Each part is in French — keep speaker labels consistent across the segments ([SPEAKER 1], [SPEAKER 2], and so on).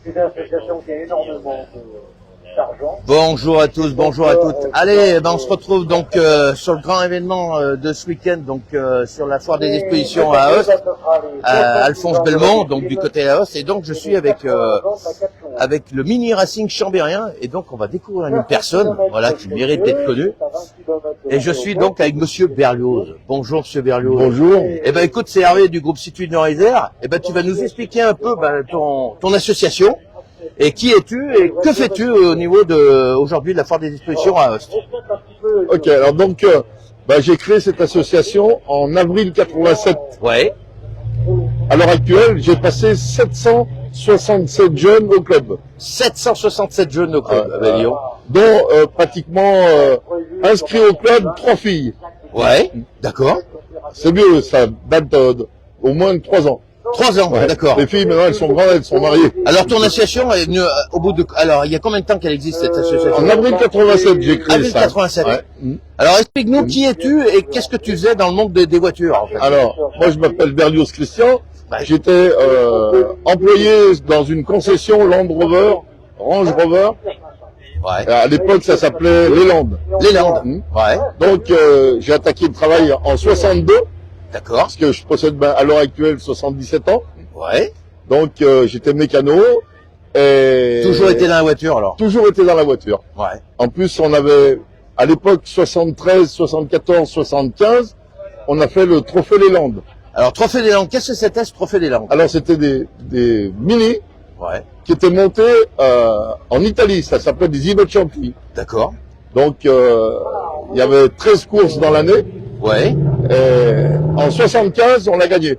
[SPEAKER 1] C'est une association qui a énormément d'argent.
[SPEAKER 2] Bonjour à tous, bonjour à toutes. Allez, ben on se retrouve donc sur le grand événement de ce week-end, donc sur la foire des expositions à Aoste, à Alphonse Belmont, donc du côté de Aoste. Et donc je suis avec le mini racing chambérien, et donc on va découvrir une personne, voilà, qui mérite d'être connue. Et je suis donc avec Monsieur Berlioz. Bonjour Monsieur Berlioz.
[SPEAKER 3] Bonjour.
[SPEAKER 2] Eh ben écoute, c'est Hervé du groupe Situde Nord-Isère. Eh ben tu vas nous expliquer un peu ton association. Et qui es-tu et que fais-tu au niveau de aujourd'hui de la foire des expositions à Aoste?
[SPEAKER 3] Ok, alors donc j'ai créé cette association en avril 87.
[SPEAKER 2] Ouais.
[SPEAKER 3] À l'heure actuelle, j'ai passé 767 jeunes au club.
[SPEAKER 2] 767 jeunes au club, Lyon.
[SPEAKER 3] Dont pratiquement inscrits au club 3 filles.
[SPEAKER 2] Ouais, d'accord.
[SPEAKER 3] C'est mieux, ça date au moins de 3 ans.
[SPEAKER 2] 3 ans,
[SPEAKER 3] Ouais.
[SPEAKER 2] d'accord.
[SPEAKER 3] Les filles maintenant elles sont grandes, elles sont mariées.
[SPEAKER 2] Alors ton association est venue au bout de... Alors il y a combien de temps qu'elle existe cette association?
[SPEAKER 3] En avril 87, j'ai créé
[SPEAKER 2] Avril
[SPEAKER 3] ça.
[SPEAKER 2] 87.
[SPEAKER 3] Ouais.
[SPEAKER 2] Alors explique-nous qui es-tu et qu'est-ce que tu faisais dans le monde des voitures en fait.
[SPEAKER 3] Alors, moi je m'appelle Berlioz Christian.
[SPEAKER 2] Ouais.
[SPEAKER 3] J'étais employé dans une concession Land Rover, Range Rover.
[SPEAKER 2] Ouais.
[SPEAKER 3] À l'époque, ça s'appelait Les Landes.
[SPEAKER 2] Les Landes. Ouais.
[SPEAKER 3] Donc, j'ai attaqué le travail en 62,
[SPEAKER 2] D'accord.
[SPEAKER 3] parce que je possède à l'heure actuelle 77 ans.
[SPEAKER 2] Ouais.
[SPEAKER 3] Donc, j'étais mécano. Et
[SPEAKER 2] Toujours été dans la voiture alors.
[SPEAKER 3] Toujours été dans la voiture.
[SPEAKER 2] Ouais.
[SPEAKER 3] En plus, on avait, à l'époque, 73, 74, 75, on a fait le Trophée Les Landes.
[SPEAKER 2] Alors Trophée des Landes, qu'est-ce que c'était ce Trophée des Landes?
[SPEAKER 3] Alors, c'était des mini
[SPEAKER 2] Ouais.
[SPEAKER 3] qui étaient montés en Italie. Ça s'appelait des Innocenti.
[SPEAKER 2] D'accord.
[SPEAKER 3] Donc, il y avait 13 courses dans l'année.
[SPEAKER 2] Ouais.
[SPEAKER 3] Et en 75, on l'a gagné.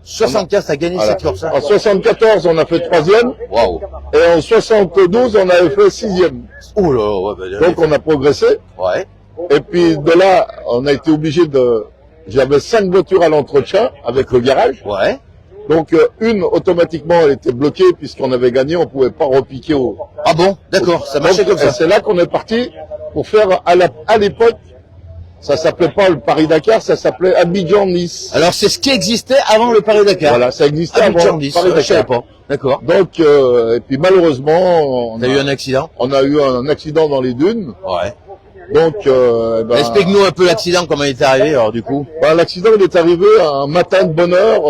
[SPEAKER 2] 75, t'as gagné
[SPEAKER 3] Voilà.
[SPEAKER 2] cette course-là.
[SPEAKER 3] En 74, on a fait 3e.
[SPEAKER 2] Waouh.
[SPEAKER 3] Et en 72, on avait fait 6e.
[SPEAKER 2] Oh là, ouais, bah,
[SPEAKER 3] Donc, on a progressé.
[SPEAKER 2] ouais.
[SPEAKER 3] Et puis, de là, on a été obligé de... J'avais 5 voitures à l'entretien avec le garage.
[SPEAKER 2] Ouais.
[SPEAKER 3] Donc, une, automatiquement, elle était bloquée puisqu'on avait gagné. On pouvait pas repiquer au...
[SPEAKER 2] Ah bon, d'accord, ça marchait
[SPEAKER 3] Donc,
[SPEAKER 2] comme ça.
[SPEAKER 3] c'est là qu'on est parti pour faire, à l'époque, ça s'appelait pas le Paris-Dakar, ça s'appelait Abidjan-Nice.
[SPEAKER 2] Alors c'est ce qui existait avant le Paris-Dakar.
[SPEAKER 3] Voilà, ça existait
[SPEAKER 2] Abidjan
[SPEAKER 3] avant
[SPEAKER 2] 10,
[SPEAKER 3] le
[SPEAKER 2] je savais
[SPEAKER 3] Paris-Dakar.
[SPEAKER 2] pas. D'accord.
[SPEAKER 3] Donc, et puis malheureusement,
[SPEAKER 2] T'as eu un accident?
[SPEAKER 3] on a eu un accident dans les dunes.
[SPEAKER 2] Ouais.
[SPEAKER 3] Donc,
[SPEAKER 2] Explique-nous un peu l'accident, comment il est arrivé, alors du coup.
[SPEAKER 3] l'accident il est arrivé un matin de bonne heure.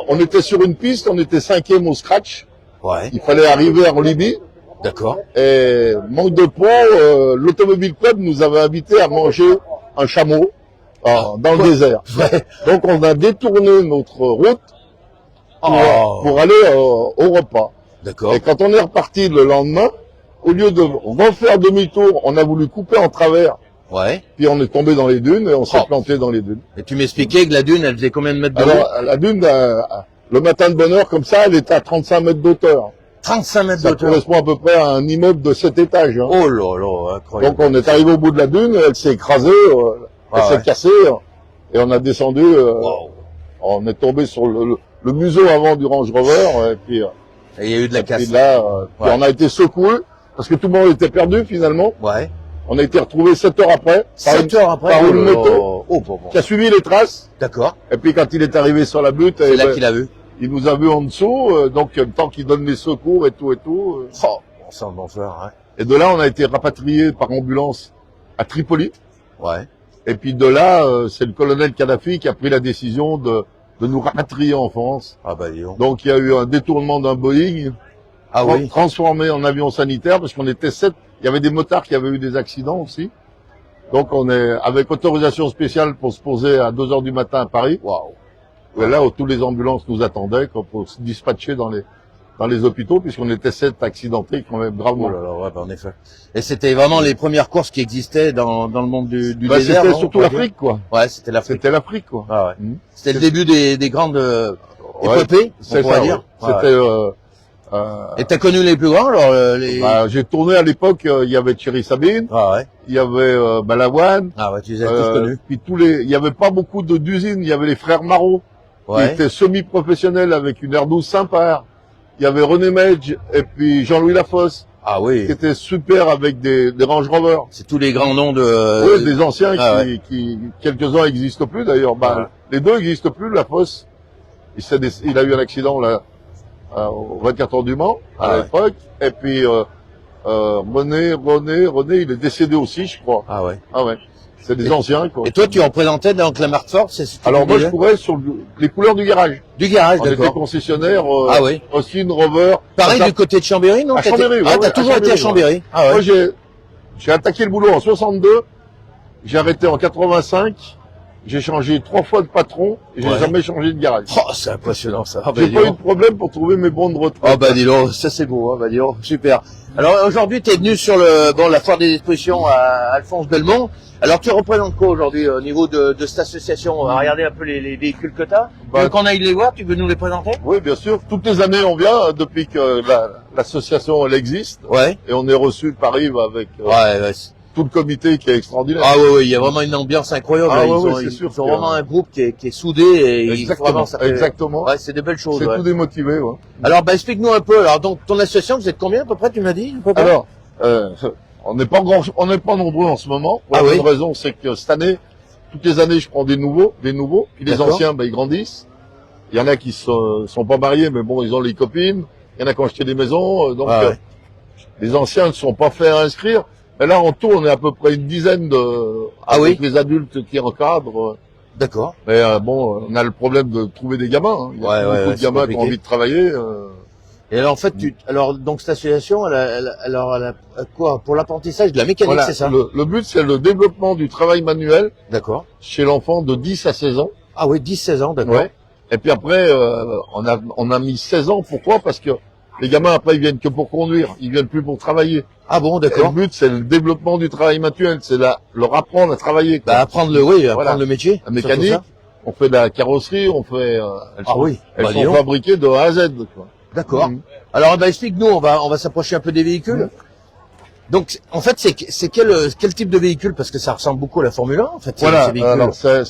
[SPEAKER 3] On était sur une piste, on était 5e au scratch.
[SPEAKER 2] Ouais.
[SPEAKER 3] Il fallait arriver en Libye.
[SPEAKER 2] D'accord.
[SPEAKER 3] Et manque de peau, l'Automobile Club nous avait invité à manger un chameau dans le désert.
[SPEAKER 2] Ouais.
[SPEAKER 3] Donc, on a détourné notre route
[SPEAKER 2] Oh.
[SPEAKER 3] pour aller au repas.
[SPEAKER 2] D'accord.
[SPEAKER 3] Et quand on est reparti le lendemain, au lieu de refaire demi-tour, on a voulu couper en travers,
[SPEAKER 2] Ouais.
[SPEAKER 3] puis on est tombé dans les dunes et on s'est
[SPEAKER 2] Oh.
[SPEAKER 3] planté dans les dunes.
[SPEAKER 2] Et tu m'expliquais que la dune, elle faisait combien de mètres de haut?
[SPEAKER 3] Alors, la dune, le matin de bonne heure, comme ça, elle était à 35 mètres d'auteur.
[SPEAKER 2] 35 mètres
[SPEAKER 3] Ça
[SPEAKER 2] d'auteur.
[SPEAKER 3] correspond à peu près à un immeuble de 7 étages. Hein.
[SPEAKER 2] Oh là là, incroyable.
[SPEAKER 3] Donc, on est arrivé au bout de la dune, elle s'est écrasée, elle s'est
[SPEAKER 2] ouais.
[SPEAKER 3] cassée, et on a descendu,
[SPEAKER 2] Wow.
[SPEAKER 3] on est tombé sur le museau avant du Range Rover, et puis...
[SPEAKER 2] Et il y a eu de la
[SPEAKER 3] Et puis
[SPEAKER 2] casse.
[SPEAKER 3] là, puis
[SPEAKER 2] Ouais.
[SPEAKER 3] on a été secoué parce que tout le monde était perdu finalement.
[SPEAKER 2] Ouais.
[SPEAKER 3] On a été retrouvé 7 heures après.
[SPEAKER 2] 7 heures après.
[SPEAKER 3] par
[SPEAKER 2] oh
[SPEAKER 3] une
[SPEAKER 2] là là.
[SPEAKER 3] moto
[SPEAKER 2] Oh, bon, bon.
[SPEAKER 3] qui a suivi les traces.
[SPEAKER 2] D'accord.
[SPEAKER 3] Et puis quand il est arrivé sur la butte,
[SPEAKER 2] C'est là qu'il a vu.
[SPEAKER 3] il nous a vu en dessous. Donc le temps qu'il donne les secours et tout.
[SPEAKER 2] Oh, on sent bonsoir, hein.
[SPEAKER 3] Et de là, on a été rapatrié par ambulance à Tripoli.
[SPEAKER 2] Ouais.
[SPEAKER 3] Et puis de là, c'est le colonel Kadhafi qui a pris la décision de nous rapatrier en France.
[SPEAKER 2] Ah bah dis donc.
[SPEAKER 3] Donc il y a eu un détournement d'un Boeing.
[SPEAKER 2] Ah oui.
[SPEAKER 3] Transformé en avion sanitaire parce qu'on était 7. Il y avait des motards qui avaient eu des accidents aussi. Donc on est avec autorisation spéciale pour se poser à 2 heures du matin à Paris.
[SPEAKER 2] Waouh.
[SPEAKER 3] Et là où tous les ambulances nous attendaient pour se dispatcher dans les hôpitaux puisqu'on était 7 accidentés quand même gravement.
[SPEAKER 2] Oh là là, ouais, bah, en effet. Et c'était vraiment les premières courses qui existaient dans le monde du désert.
[SPEAKER 3] C'était
[SPEAKER 2] non,
[SPEAKER 3] surtout
[SPEAKER 2] on peut dire?
[SPEAKER 3] l'Afrique quoi.
[SPEAKER 2] Ouais, c'était l'Afrique.
[SPEAKER 3] C'était l'Afrique quoi.
[SPEAKER 2] Ah ouais.
[SPEAKER 3] Mhm.
[SPEAKER 2] C'était le début des grandes épopées, on
[SPEAKER 3] C'est
[SPEAKER 2] pourrait
[SPEAKER 3] ça.
[SPEAKER 2] dire.
[SPEAKER 3] Ouais.
[SPEAKER 2] Ouais.
[SPEAKER 3] C'était.
[SPEAKER 2] Et t'as connu les plus grands, alors les...
[SPEAKER 3] J'ai tourné à l'époque. Il y avait Thierry Sabine,
[SPEAKER 2] Ah ouais.
[SPEAKER 3] il y avait Balavoine.
[SPEAKER 2] Ah ouais, tu les as tous connus.
[SPEAKER 3] Puis il y avait pas beaucoup d'usines. Il y avait les frères Marot qui
[SPEAKER 2] Ouais.
[SPEAKER 3] étaient semi-professionnels avec une R12 Saint-Par. Il y avait René Medge et puis Jean-Louis Lafosse
[SPEAKER 2] Ah
[SPEAKER 3] qui
[SPEAKER 2] oui.
[SPEAKER 3] étaient super avec des Range Rover.
[SPEAKER 2] C'est tous les grands noms de...
[SPEAKER 3] Oui, des anciens
[SPEAKER 2] ah
[SPEAKER 3] qui quelques-uns n'existent plus d'ailleurs.
[SPEAKER 2] Ouais.
[SPEAKER 3] Les deux n'existent plus. Lafosse, il a eu un accident là au 24 heures du Mans, à
[SPEAKER 2] Ah ouais.
[SPEAKER 3] l'époque. Et puis, René, il est décédé aussi, je crois.
[SPEAKER 2] Ah ouais.
[SPEAKER 3] Ah ouais. C'est des anciens, quoi.
[SPEAKER 2] Et toi, tu représentais donc la marque Ford, c'est ce que tu
[SPEAKER 3] Alors moi,
[SPEAKER 2] disais
[SPEAKER 3] je courais sur les couleurs du garage.
[SPEAKER 2] Du garage,
[SPEAKER 3] On était
[SPEAKER 2] d'accord.
[SPEAKER 3] concessionnaire,
[SPEAKER 2] Ah oui.
[SPEAKER 3] Austin, Rover.
[SPEAKER 2] Pareil
[SPEAKER 3] Ça,
[SPEAKER 2] du côté de Chambéry, non?
[SPEAKER 3] À Chambéry,
[SPEAKER 2] Ah,
[SPEAKER 3] ouais,
[SPEAKER 2] t'as
[SPEAKER 3] ouais,
[SPEAKER 2] toujours
[SPEAKER 3] à
[SPEAKER 2] été à
[SPEAKER 3] Chambéry,
[SPEAKER 2] Chambéry. Ah ouais.
[SPEAKER 3] Moi, j'ai attaqué le boulot en 62. J'ai arrêté en 85. J'ai changé 3 fois de patron et j'ai
[SPEAKER 2] Ouais.
[SPEAKER 3] jamais changé de garage.
[SPEAKER 2] Oh, c'est impressionnant ça. Ah, bah,
[SPEAKER 3] J'ai
[SPEAKER 2] dis
[SPEAKER 3] pas eu de
[SPEAKER 2] donc.
[SPEAKER 3] problème pour trouver mes bons de retraite.
[SPEAKER 2] Oh bah dis donc, ça c'est beau, hein, bah dis donc, super. Alors aujourd'hui tu es venu sur la foire des expositions à Alphonse Belmont. Alors tu représentes quoi aujourd'hui au niveau de cette association? On va regarder un peu les véhicules que tu as.
[SPEAKER 3] Bah,
[SPEAKER 2] Qu'on aille les voir, tu veux nous les présenter?
[SPEAKER 3] Oui, bien sûr. Toutes les années, on vient depuis que l'association elle existe
[SPEAKER 2] Ouais.
[SPEAKER 3] et on est reçu par Yves avec
[SPEAKER 2] Ouais.
[SPEAKER 3] tout le comité qui est extraordinaire.
[SPEAKER 2] Ah ouais, il y a vraiment une ambiance incroyable.
[SPEAKER 3] Ah
[SPEAKER 2] Ils
[SPEAKER 3] ouais,
[SPEAKER 2] ont,
[SPEAKER 3] ouais, c'est
[SPEAKER 2] ils
[SPEAKER 3] sûr
[SPEAKER 2] sont
[SPEAKER 3] que-
[SPEAKER 2] vraiment un groupe qui est soudé et
[SPEAKER 3] Exactement,
[SPEAKER 2] vraiment, ça fait-
[SPEAKER 3] exactement.
[SPEAKER 2] Ouais, c'est des belles choses.
[SPEAKER 3] C'est
[SPEAKER 2] Ouais.
[SPEAKER 3] tout démotivé. Ouais.
[SPEAKER 2] Alors bah explique-nous un peu. Alors donc ton association, vous êtes combien à peu près? Tu m'as dit à peu près.
[SPEAKER 3] Alors, on n'est pas nombreux en ce moment. Pour
[SPEAKER 2] Ah
[SPEAKER 3] la
[SPEAKER 2] oui.
[SPEAKER 3] bonne raison, c'est que cette année, toutes les années, je prends des nouveaux, puis les
[SPEAKER 2] D'accord.
[SPEAKER 3] anciens, ils grandissent. Il y en a qui sont pas mariés, mais bon, ils ont les copines. Il y en a qui ont acheté des maisons, donc
[SPEAKER 2] Ah ouais.
[SPEAKER 3] les anciens ne sont pas faits inscrire. Mais là, en tout, on est à peu près une dizaine
[SPEAKER 2] Ah
[SPEAKER 3] avec
[SPEAKER 2] oui.
[SPEAKER 3] les adultes qui encadrent.
[SPEAKER 2] D'accord.
[SPEAKER 3] Mais bon, on a le problème de trouver des gamins. Hein. Il y a
[SPEAKER 2] Ouais,
[SPEAKER 3] beaucoup
[SPEAKER 2] ouais,
[SPEAKER 3] de
[SPEAKER 2] c'est
[SPEAKER 3] gamins qui
[SPEAKER 2] compliqué.
[SPEAKER 3] ont envie de travailler.
[SPEAKER 2] Et alors en fait, alors donc cette association, elle a quoi pour l'apprentissage de la mécanique,
[SPEAKER 3] Voilà,
[SPEAKER 2] c'est ça?
[SPEAKER 3] le but, c'est le développement du travail manuel
[SPEAKER 2] D'accord.
[SPEAKER 3] chez l'enfant de 10 à 16 ans.
[SPEAKER 2] Ah oui, 10-16 ans, d'accord.
[SPEAKER 3] Ouais. Et puis après, on a mis 16 ans. Pourquoi? Parce que les gamins, après, ils viennent que pour conduire. Ils viennent plus pour travailler.
[SPEAKER 2] Ah bon,
[SPEAKER 3] Et le
[SPEAKER 2] d'accord.
[SPEAKER 3] but, c'est le développement du travail manuel. C'est leur apprendre à travailler. quoi.
[SPEAKER 2] Bah apprendre apprendre
[SPEAKER 3] Voilà.
[SPEAKER 2] le métier.
[SPEAKER 3] La mécanique,
[SPEAKER 2] surtout
[SPEAKER 3] on fait de la carrosserie, on fait... elles
[SPEAKER 2] Ah
[SPEAKER 3] sont,
[SPEAKER 2] oui.
[SPEAKER 3] elles
[SPEAKER 2] Bah, dis
[SPEAKER 3] sont
[SPEAKER 2] donc.
[SPEAKER 3] fabriquées de A à Z. Quoi.
[SPEAKER 2] D'accord.
[SPEAKER 3] Mhm.
[SPEAKER 2] Alors bah explique-nous, on va s'approcher un peu des véhicules.
[SPEAKER 3] Mhm.
[SPEAKER 2] Donc en fait, c'est quel type de véhicule, parce que ça ressemble beaucoup à la Formule 1 en fait.
[SPEAKER 3] Voilà,
[SPEAKER 2] ces véhicules.
[SPEAKER 3] alors c'est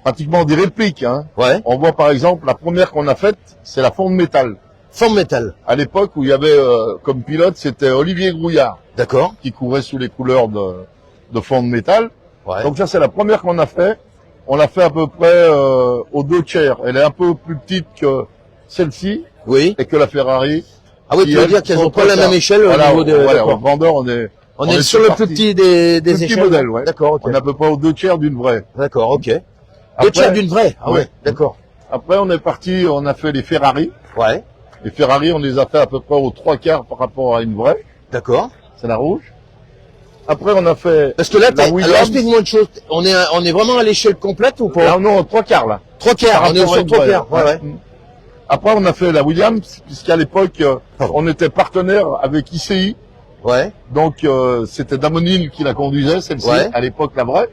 [SPEAKER 3] pratiquement des répliques. Hein.
[SPEAKER 2] Ouais.
[SPEAKER 3] On voit par exemple, la première qu'on a faite, c'est la fonte métal.
[SPEAKER 2] Forme métal.
[SPEAKER 3] À l'époque où il y avait comme pilote, c'était Olivier Grouillard
[SPEAKER 2] D'accord.
[SPEAKER 3] qui courait sous les couleurs de fond de métal.
[SPEAKER 2] Ouais.
[SPEAKER 3] Donc ça, c'est la première qu'on a fait. On l'a fait à peu près aux 2 tiers. Elle est un peu plus petite que celle-ci
[SPEAKER 2] Oui.
[SPEAKER 3] et que la Ferrari.
[SPEAKER 2] Ah oui,
[SPEAKER 3] Qui,
[SPEAKER 2] tu veux
[SPEAKER 3] elles,
[SPEAKER 2] dire qu'elles
[SPEAKER 3] sont
[SPEAKER 2] ont pas la
[SPEAKER 3] très
[SPEAKER 2] même
[SPEAKER 3] chères.
[SPEAKER 2] échelle
[SPEAKER 3] Voilà,
[SPEAKER 2] au niveau de.
[SPEAKER 3] voilà,
[SPEAKER 2] d'accord.
[SPEAKER 3] au vendeur, on
[SPEAKER 2] On est
[SPEAKER 3] est
[SPEAKER 2] sur le
[SPEAKER 3] parti.
[SPEAKER 2] plus petit des
[SPEAKER 3] Plus petit
[SPEAKER 2] échelles.
[SPEAKER 3] modèle, ouais.
[SPEAKER 2] D'accord. Ok.
[SPEAKER 3] On est à peu près aux 2 tiers d'une vraie.
[SPEAKER 2] D'accord. Ok. Deux
[SPEAKER 3] Après-
[SPEAKER 2] tiers d'une vraie. Ah ouais.
[SPEAKER 3] Ouais.
[SPEAKER 2] D'accord.
[SPEAKER 3] Après, on est parti, on a fait les Ferrari.
[SPEAKER 2] Ouais.
[SPEAKER 3] Les Ferrari, on les a fait à peu près aux 3 quarts par rapport à une vraie.
[SPEAKER 2] D'accord.
[SPEAKER 3] C'est la rouge. Après, on a fait
[SPEAKER 2] Parce que là,
[SPEAKER 3] la
[SPEAKER 2] alors
[SPEAKER 3] Williams.
[SPEAKER 2] explique-moi une chose. On est vraiment à l'échelle complète ou pas?
[SPEAKER 3] Là, non, 3 quarts, là.
[SPEAKER 2] 3 quarts.
[SPEAKER 3] Par
[SPEAKER 2] On est
[SPEAKER 3] rapport à
[SPEAKER 2] sur
[SPEAKER 3] une
[SPEAKER 2] 3
[SPEAKER 3] vraie.
[SPEAKER 2] quarts. Ouais, ouais.
[SPEAKER 3] Après, on a fait la Williams, puisqu'à l'époque,
[SPEAKER 2] Pardon.
[SPEAKER 3] on était partenaire avec ICI.
[SPEAKER 2] Ouais.
[SPEAKER 3] Donc, c'était Damonil qui la conduisait, celle-ci,
[SPEAKER 2] Ouais.
[SPEAKER 3] à l'époque, la vraie.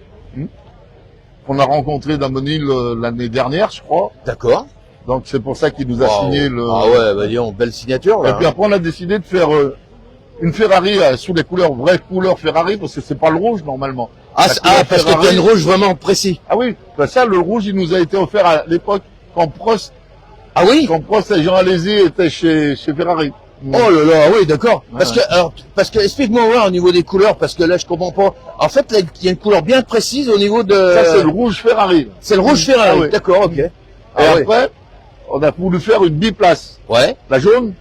[SPEAKER 3] On a rencontré Damonil l'année dernière, je crois.
[SPEAKER 2] D'accord.
[SPEAKER 3] Donc, c'est pour ça qu'il nous a
[SPEAKER 2] Waouh.
[SPEAKER 3] signé le...
[SPEAKER 2] Ah ouais, bah dis donc, belle signature là.
[SPEAKER 3] Et puis après, on a décidé de faire une Ferrari sous les couleurs, vraies couleurs Ferrari, parce que c'est pas le rouge, normalement.
[SPEAKER 2] Ah,
[SPEAKER 3] la
[SPEAKER 2] c'est-
[SPEAKER 3] couleur
[SPEAKER 2] parce que
[SPEAKER 3] Ferrari-
[SPEAKER 2] t'as une rouge vraiment précis.
[SPEAKER 3] Ah oui, ben ça, le rouge, il nous a été offert à l'époque quand Prost
[SPEAKER 2] Ah oui?
[SPEAKER 3] et Jean Alési étaient chez Ferrari.
[SPEAKER 2] Oh là là, ah oui, d'accord.
[SPEAKER 3] Ouais,
[SPEAKER 2] Parce
[SPEAKER 3] ouais.
[SPEAKER 2] que, alors, parce que, explique-moi ouais, au niveau des couleurs, parce que là, je comprends pas. En fait, là, il y a une couleur bien précise au niveau de.
[SPEAKER 3] Ça, c'est le rouge Ferrari.
[SPEAKER 2] C'est le rouge Ferrari.
[SPEAKER 3] Ah oui.
[SPEAKER 2] D'accord, ok.
[SPEAKER 3] Et
[SPEAKER 2] Ah oui.
[SPEAKER 3] après, on a voulu faire une biplace.
[SPEAKER 2] Ouais.
[SPEAKER 3] La jaune,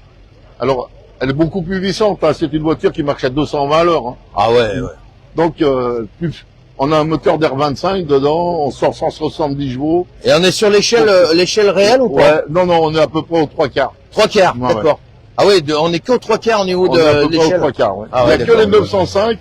[SPEAKER 3] alors, elle est beaucoup plus puissante. Hein. C'est une voiture qui marche à 220 à l'heure. Hein.
[SPEAKER 2] Ah ouais, ouais.
[SPEAKER 3] Donc, on a un moteur d'R25 dedans, on sort 170 chevaux.
[SPEAKER 2] Et on est sur l'échelle réelle ou pas?
[SPEAKER 3] Ouais, non, on est à peu près aux 3 quarts.
[SPEAKER 2] 3 quarts,
[SPEAKER 3] Ouais,
[SPEAKER 2] d'accord. Ah oui, on est qu'aux 3 quarts au niveau
[SPEAKER 3] On est à
[SPEAKER 2] de
[SPEAKER 3] peu près aux
[SPEAKER 2] l'échelle.
[SPEAKER 3] 3 quarts, ouais.
[SPEAKER 2] Ah
[SPEAKER 3] Il
[SPEAKER 2] ouais,
[SPEAKER 3] n'y a que
[SPEAKER 2] d'accord.
[SPEAKER 3] les 905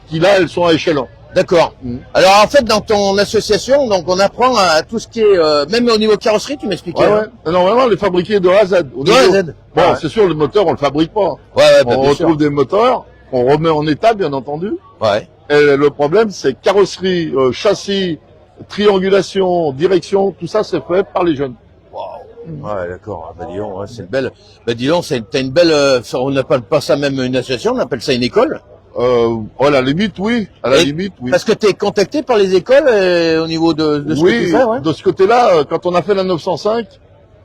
[SPEAKER 3] qui, là, elles sont à échelon.
[SPEAKER 2] D'accord.
[SPEAKER 3] Mm.
[SPEAKER 2] Alors en fait, dans ton association, donc on apprend à tout ce qui est, même au niveau carrosserie, tu m'expliquais.
[SPEAKER 3] Ouais,
[SPEAKER 2] hein.
[SPEAKER 3] ouais. Normalement, les fabriqués de A à Z. Au
[SPEAKER 2] De A à
[SPEAKER 3] niveau-
[SPEAKER 2] Z.
[SPEAKER 3] Bon,
[SPEAKER 2] Ouais.
[SPEAKER 3] c'est sûr, le moteur, on le fabrique pas.
[SPEAKER 2] Ouais, ouais, bah,
[SPEAKER 3] On
[SPEAKER 2] bien
[SPEAKER 3] retrouve
[SPEAKER 2] sûr.
[SPEAKER 3] des moteurs, on remet en état, bien entendu.
[SPEAKER 2] Ouais.
[SPEAKER 3] Et le problème, c'est carrosserie, châssis, triangulation, direction, tout ça, c'est fait par les jeunes.
[SPEAKER 2] Ouais, d'accord. Ah, bah dis donc, ouais, c'est une belle. Bah dis donc, t'as une belle. On n'appelle pas ça même une association, on appelle ça une école.
[SPEAKER 3] À la limite, oui. À la
[SPEAKER 2] Et-
[SPEAKER 3] limite, oui.
[SPEAKER 2] Parce que t'es contacté par les écoles au niveau de ce que
[SPEAKER 3] Oui,
[SPEAKER 2] tu fais, ouais.
[SPEAKER 3] de ce côté-là, quand on a fait la 905,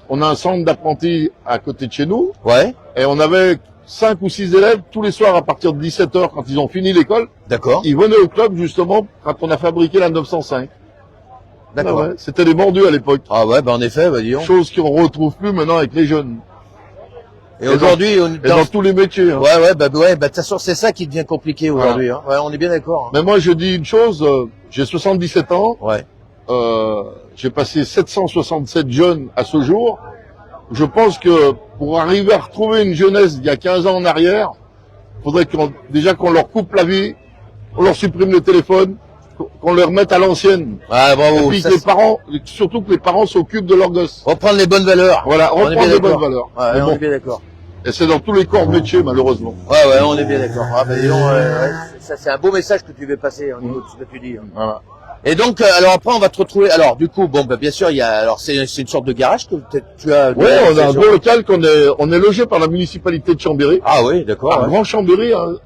[SPEAKER 3] on a un centre d'apprentis à côté de chez nous,
[SPEAKER 2] Ouais.
[SPEAKER 3] et on avait 5 ou 6 élèves tous les soirs à partir de 17h, quand ils ont fini l'école,
[SPEAKER 2] D'accord.
[SPEAKER 3] ils venaient au club justement quand on a fabriqué la 905.
[SPEAKER 2] D'accord.
[SPEAKER 3] Ah ouais, c'était des mordus à l'époque.
[SPEAKER 2] Ah ouais, bah en effet, bah dis donc.
[SPEAKER 3] Chose qu'on retrouve plus maintenant avec les jeunes.
[SPEAKER 2] Et aujourd'hui,
[SPEAKER 3] et dans tous les métiers. Hein.
[SPEAKER 2] ouais, de toute façon, c'est ça qui devient compliqué aujourd'hui. Hein. Ouais, on est bien d'accord. Hein.
[SPEAKER 3] Mais moi, je dis une chose, j'ai 77 ans,
[SPEAKER 2] Ouais.
[SPEAKER 3] j'ai passé 767 jeunes à ce jour. Je pense que pour arriver à retrouver une jeunesse d'il y a 15 ans en arrière, faudrait déjà qu'on leur coupe la vie, on leur supprime le téléphone, qu'on leur mette à l'ancienne.
[SPEAKER 2] Ah, bravo.
[SPEAKER 3] Et puis que les parents, surtout que les parents s'occupent de leurs gosses.
[SPEAKER 2] Reprendre les bonnes valeurs.
[SPEAKER 3] Voilà,
[SPEAKER 2] On est bien
[SPEAKER 3] reprendre les bonnes
[SPEAKER 2] d'accord.
[SPEAKER 3] valeurs.
[SPEAKER 2] Ouais,
[SPEAKER 3] Mais
[SPEAKER 2] on
[SPEAKER 3] bon,
[SPEAKER 2] est bien d'accord.
[SPEAKER 3] et c'est dans tous les corps de métier, malheureusement.
[SPEAKER 2] Ouais, on est bien d'accord. Ah, ben, disons, ouais, ça, c'est un beau message que tu veux passer au niveau de ce que tu dis. Hein.
[SPEAKER 3] Voilà.
[SPEAKER 2] Et donc, alors après, on va te retrouver. Alors, du coup, bon, bien sûr, il y a. Alors, c'est une sorte de garage que tu as.
[SPEAKER 3] Oui, on a un beau local on est logé par la municipalité de Chambéry.
[SPEAKER 2] Ah oui, d'accord.
[SPEAKER 3] Un grand Chambéry. Hein.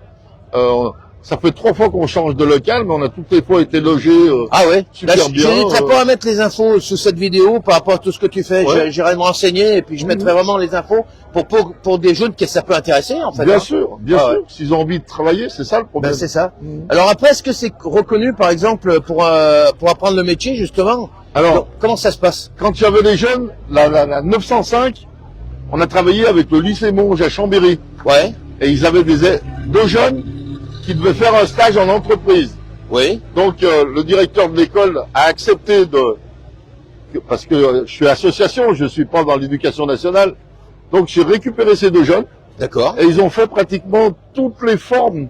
[SPEAKER 3] Ça fait 3 fois qu'on change de local, mais on a toutes les fois été logé.
[SPEAKER 2] Ah ouais.
[SPEAKER 3] Super
[SPEAKER 2] Là,
[SPEAKER 3] bien.
[SPEAKER 2] j'hésiterai pas à mettre les infos sous cette vidéo par rapport à tout ce que tu fais.
[SPEAKER 3] Ouais.
[SPEAKER 2] J'irai me renseigner et puis je mettrai vraiment les infos pour des jeunes que ça peut intéresser en fait.
[SPEAKER 3] Bien
[SPEAKER 2] hein.
[SPEAKER 3] sûr.
[SPEAKER 2] Ah ouais.
[SPEAKER 3] S'ils ont envie de travailler, c'est ça le problème.
[SPEAKER 2] Ben, c'est ça. Alors après, est-ce que c'est reconnu, par exemple, pour apprendre le métier, justement?
[SPEAKER 3] Alors,
[SPEAKER 2] Donc, comment ça se passe?
[SPEAKER 3] quand il y avait des jeunes, la 905, on a travaillé avec le lycée Monge à Chambéry.
[SPEAKER 2] Ouais.
[SPEAKER 3] Et ils avaient deux jeunes qui devaient faire un stage en entreprise.
[SPEAKER 2] Oui.
[SPEAKER 3] Donc, le directeur de l'école a accepté parce que je suis association, je suis pas dans l'éducation nationale. Donc, j'ai récupéré ces 2 jeunes.
[SPEAKER 2] D'accord.
[SPEAKER 3] Et ils ont fait pratiquement toutes les formes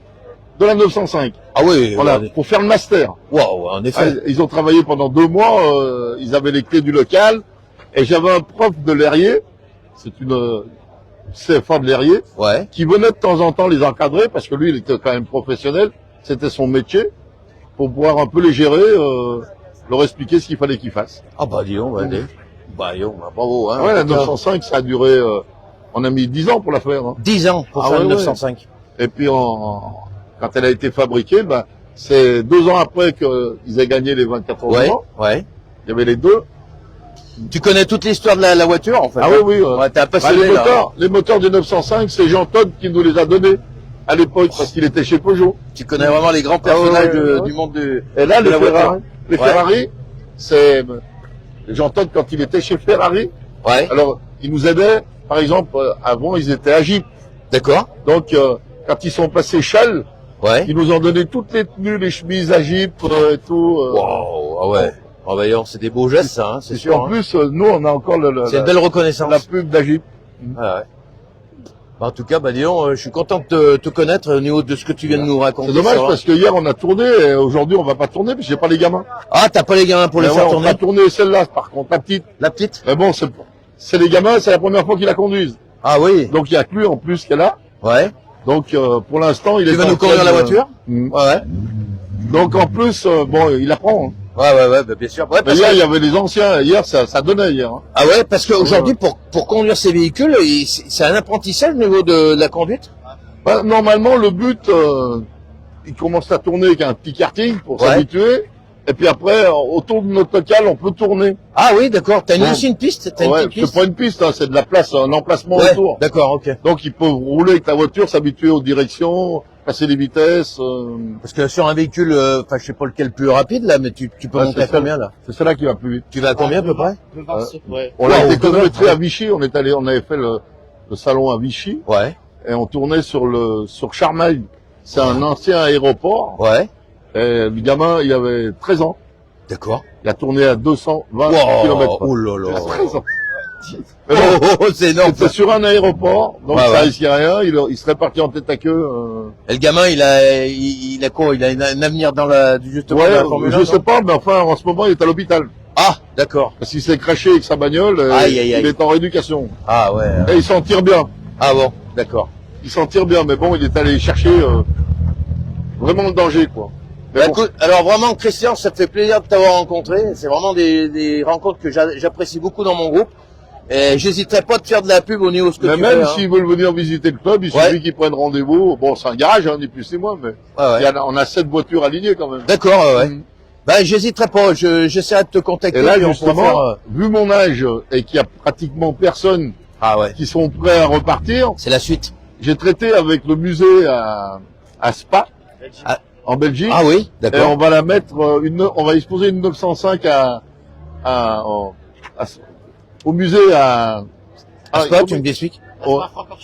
[SPEAKER 3] de la 905.
[SPEAKER 2] Ah oui.
[SPEAKER 3] Voilà, pour faire le master.
[SPEAKER 2] Waouh, en effet.
[SPEAKER 3] Ils ont travaillé pendant 2 mois, ils avaient les clés du local, et j'avais un prof de l'airier, c'est une CFA de l'airier,
[SPEAKER 2] Ouais.
[SPEAKER 3] qui venait de temps en temps les encadrer, parce que lui, il était quand même professionnel, c'était son métier, pour pouvoir un peu les gérer, leur expliquer ce qu'il fallait qu'ils fassssent.
[SPEAKER 2] Ah bah dis donc, bravo. Hein,
[SPEAKER 3] Ouais, la
[SPEAKER 2] en tout cas.
[SPEAKER 3] 905, ça a duré, on a mis 10 ans pour la faire. Hein.
[SPEAKER 2] 10 ans pour faire
[SPEAKER 3] ouais,
[SPEAKER 2] une 905.
[SPEAKER 3] Et puis, quand elle a été fabriquée, ben, c'est 2 ans après qu'ils aient gagné les 24
[SPEAKER 2] Ouais,
[SPEAKER 3] ans.
[SPEAKER 2] ouais.
[SPEAKER 3] Il y avait les 2.
[SPEAKER 2] Tu connais toute l'histoire de la voiture, en fait.
[SPEAKER 3] Ah
[SPEAKER 2] hein?
[SPEAKER 3] oui.
[SPEAKER 2] Ouais, t'es un passionné,
[SPEAKER 3] les moteurs du 905, c'est Jean Todt qui nous les a donnés à l'époque parce qu'il était chez Peugeot.
[SPEAKER 2] Tu connais vraiment les grands personnages
[SPEAKER 3] ouais.
[SPEAKER 2] du monde
[SPEAKER 3] Et là,
[SPEAKER 2] de la voiture.
[SPEAKER 3] Les Ferrari, c'est Jean Todt quand il était chez Ferrari.
[SPEAKER 2] Ouais.
[SPEAKER 3] Alors, il nous aidait. Par exemple, avant, ils étaient à Jeep.
[SPEAKER 2] D'accord.
[SPEAKER 3] Donc, quand ils sont passés Shell,
[SPEAKER 2] Ouais.
[SPEAKER 3] ils nous ont donné toutes les tenues, les chemises à Jeep et tout.
[SPEAKER 2] Waouh, ah ouais. Ah bah, c'est des beaux gestes, ça, hein, c'est
[SPEAKER 3] Et
[SPEAKER 2] sûr.
[SPEAKER 3] en
[SPEAKER 2] hein.
[SPEAKER 3] plus, nous, on a encore
[SPEAKER 2] C'est une belle reconnaissance.
[SPEAKER 3] la pub d'Agip.
[SPEAKER 2] Ah ouais. Bah, en tout cas, bah, disons, je suis content de te connaître au niveau de ce que tu viens de nous raconter.
[SPEAKER 3] C'est dommage
[SPEAKER 2] ça va.
[SPEAKER 3] parce que hier on a tourné et aujourd'hui on va pas tourner parce que j'ai pas les gamins.
[SPEAKER 2] Ah, t'as pas les gamins pour les
[SPEAKER 3] Mais
[SPEAKER 2] faire
[SPEAKER 3] ouais, on
[SPEAKER 2] tourner?
[SPEAKER 3] va tourner celle-là par contre, la petite.
[SPEAKER 2] La petite?
[SPEAKER 3] Mais bon, c'est les gamins, c'est la première fois qu'ils la conduisent.
[SPEAKER 2] Ah oui.
[SPEAKER 3] Donc il y a que lui en plus qu'elle a.
[SPEAKER 2] Ouais.
[SPEAKER 3] Donc pour l'instant il est.
[SPEAKER 2] Tu vas
[SPEAKER 3] en
[SPEAKER 2] nous conduire
[SPEAKER 3] train
[SPEAKER 2] la
[SPEAKER 3] de-
[SPEAKER 2] voiture?
[SPEAKER 3] Mhm.
[SPEAKER 2] Ouais.
[SPEAKER 3] Donc en plus, bon, il apprend. Hein.
[SPEAKER 2] Ouais, bah, bien sûr. Ouais,
[SPEAKER 3] Mais
[SPEAKER 2] parce
[SPEAKER 3] hier
[SPEAKER 2] que-
[SPEAKER 3] il y avait les anciens. Hier ça donnait hier. Hein.
[SPEAKER 2] Ah ouais, parce qu'aujourd'hui, pour conduire ces véhicules, c'est un apprentissage au niveau de la conduite?
[SPEAKER 3] Bah, normalement le but, il commence à tourner avec un petit karting pour
[SPEAKER 2] Ouais.
[SPEAKER 3] s'habituer. Et puis après, autour de notre local, on peut tourner.
[SPEAKER 2] Ah oui, d'accord. T'as
[SPEAKER 3] Bon.
[SPEAKER 2] aussi une piste? T'as une
[SPEAKER 3] Ouais,
[SPEAKER 2] petite
[SPEAKER 3] c'est
[SPEAKER 2] piste?
[SPEAKER 3] pas une piste, hein, c'est de la place, un emplacement
[SPEAKER 2] Ouais,
[SPEAKER 3] autour.
[SPEAKER 2] d'accord, ok.
[SPEAKER 3] Donc ils peuvent rouler avec ta voiture, s'habituer aux directions, passer les vitesses.
[SPEAKER 2] Parce que sur un véhicule, enfin, je sais pas lequel le plus rapide, là, mais tu peux
[SPEAKER 3] Ouais,
[SPEAKER 2] monter à
[SPEAKER 3] c'est ça.
[SPEAKER 2] combien, là?
[SPEAKER 3] C'est celle-là qui va plus vite.
[SPEAKER 2] Tu vas à combien, à peu près?
[SPEAKER 1] Ouais.
[SPEAKER 3] On a
[SPEAKER 2] Wow,
[SPEAKER 3] été chronométré
[SPEAKER 2] ouais.
[SPEAKER 3] à Vichy, on avait fait le salon à Vichy
[SPEAKER 2] Ouais,
[SPEAKER 3] et on tournait sur Charmail. C'est un ancien aéroport.
[SPEAKER 2] ouais.
[SPEAKER 3] Et le gamin, il avait 13 ans.
[SPEAKER 2] D'accord.
[SPEAKER 3] Il a tourné à 220
[SPEAKER 2] Wow,
[SPEAKER 3] km/h.
[SPEAKER 2] oh là là.
[SPEAKER 3] Il a 13 ans.
[SPEAKER 2] Oh,
[SPEAKER 3] Mais bon,
[SPEAKER 2] oh, c'est énorme.
[SPEAKER 3] c'était sur un aéroport, donc
[SPEAKER 2] Ouais,
[SPEAKER 3] ça
[SPEAKER 2] ouais.
[SPEAKER 3] risquait rien. Il serait parti en tête à queue.
[SPEAKER 2] Et le gamin, il a quoi? Il a un avenir dans justement, dans la Formule
[SPEAKER 3] Ouais,
[SPEAKER 2] 1,
[SPEAKER 3] je
[SPEAKER 2] non?
[SPEAKER 3] sais pas, mais enfin, en ce moment, il est à l'hôpital.
[SPEAKER 2] Ah, d'accord.
[SPEAKER 3] Parce qu'il s'est craché avec sa bagnole, et
[SPEAKER 2] Aïe, aïe, aïe.
[SPEAKER 3] il est en rééducation.
[SPEAKER 2] Ah, ouais.
[SPEAKER 3] Et il s'en tire bien.
[SPEAKER 2] Ah bon, d'accord.
[SPEAKER 3] Il s'en tire bien, mais bon, il est allé chercher vraiment le danger, quoi. Mais
[SPEAKER 2] Bah,
[SPEAKER 3] bon,
[SPEAKER 2] écoute, alors vraiment, Christian, ça me fait plaisir de t'avoir rencontré. C'est vraiment des rencontres que j'apprécie beaucoup dans mon groupe. Et j'hésiterai pas de faire de la pub au niveau de ce que
[SPEAKER 3] mais
[SPEAKER 2] tu
[SPEAKER 3] même
[SPEAKER 2] fais. Hein.
[SPEAKER 3] s'ils veulent venir visiter le club, il
[SPEAKER 2] Ouais.
[SPEAKER 3] suffit qu'ils prennent rendez-vous. Bon, c'est un garage, hein, ni plus ni moins, mais
[SPEAKER 2] Ouais, ouais.
[SPEAKER 3] on a 7 voitures alignées quand même.
[SPEAKER 2] D'accord, ouais.
[SPEAKER 3] Mm.
[SPEAKER 2] Bah, j'hésiterai pas. J'essaierai de te contacter.
[SPEAKER 3] Et là,
[SPEAKER 2] puis on pourra
[SPEAKER 3] justement,
[SPEAKER 2] faire,
[SPEAKER 3] vu mon âge et qu'il y a pratiquement personne
[SPEAKER 2] Ah ouais.
[SPEAKER 3] qui sont prêts à repartir,
[SPEAKER 2] C'est la suite.
[SPEAKER 3] j'ai traité avec le musée à Spa,
[SPEAKER 2] Ah.
[SPEAKER 3] en Belgique.
[SPEAKER 2] Ah oui,
[SPEAKER 3] Et on
[SPEAKER 2] d'accord.
[SPEAKER 3] va la mettre, on va exposer une 905 au musée à
[SPEAKER 2] Ah, tu me expliques?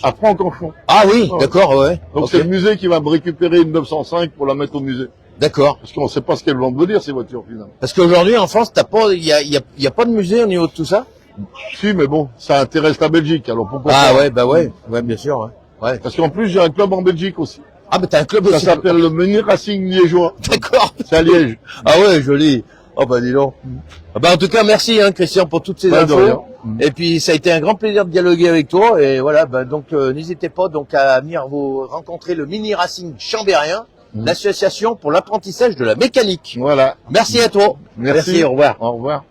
[SPEAKER 3] à Francorchamps.
[SPEAKER 2] Ah oui,
[SPEAKER 3] Ouais.
[SPEAKER 2] d'accord, ouais.
[SPEAKER 3] Donc
[SPEAKER 2] Ok.
[SPEAKER 3] c'est le musée qui va me récupérer une 905 pour la mettre au musée.
[SPEAKER 2] D'accord.
[SPEAKER 3] Parce qu'on ne sait pas ce qu'elles vont devenir ces voitures finalement.
[SPEAKER 2] Parce qu'aujourd'hui, en France, il y a pas de musée au niveau de tout ça?
[SPEAKER 3] Si, mais bon, ça intéresse la Belgique, alors pourquoi
[SPEAKER 2] Ah
[SPEAKER 3] pas.
[SPEAKER 2] ouais, bah ouais, ouais, bien sûr, ouais. Ouais.
[SPEAKER 3] Parce qu'en plus, j'ai un club en Belgique aussi.
[SPEAKER 2] Ah, bah t'as un club
[SPEAKER 3] Ça
[SPEAKER 2] aussi.
[SPEAKER 3] s'appelle le Mini Racing Liégeois.
[SPEAKER 2] D'accord.
[SPEAKER 3] C'est à Liège.
[SPEAKER 2] Ah ouais, joli. Oh bah dis donc. Ah bah en tout cas, merci hein, Christian pour toutes ces
[SPEAKER 3] Ouais, de
[SPEAKER 2] infos.
[SPEAKER 3] rien.
[SPEAKER 2] Et puis ça a été un grand plaisir de dialoguer avec toi. Et voilà, bah, donc n'hésitez pas donc à venir vous rencontrer le Mini Racing Chambérien, l'association pour l'apprentissage de la mécanique.
[SPEAKER 3] Voilà.
[SPEAKER 2] Merci à toi.
[SPEAKER 3] Merci.
[SPEAKER 2] Au revoir.
[SPEAKER 3] Au revoir.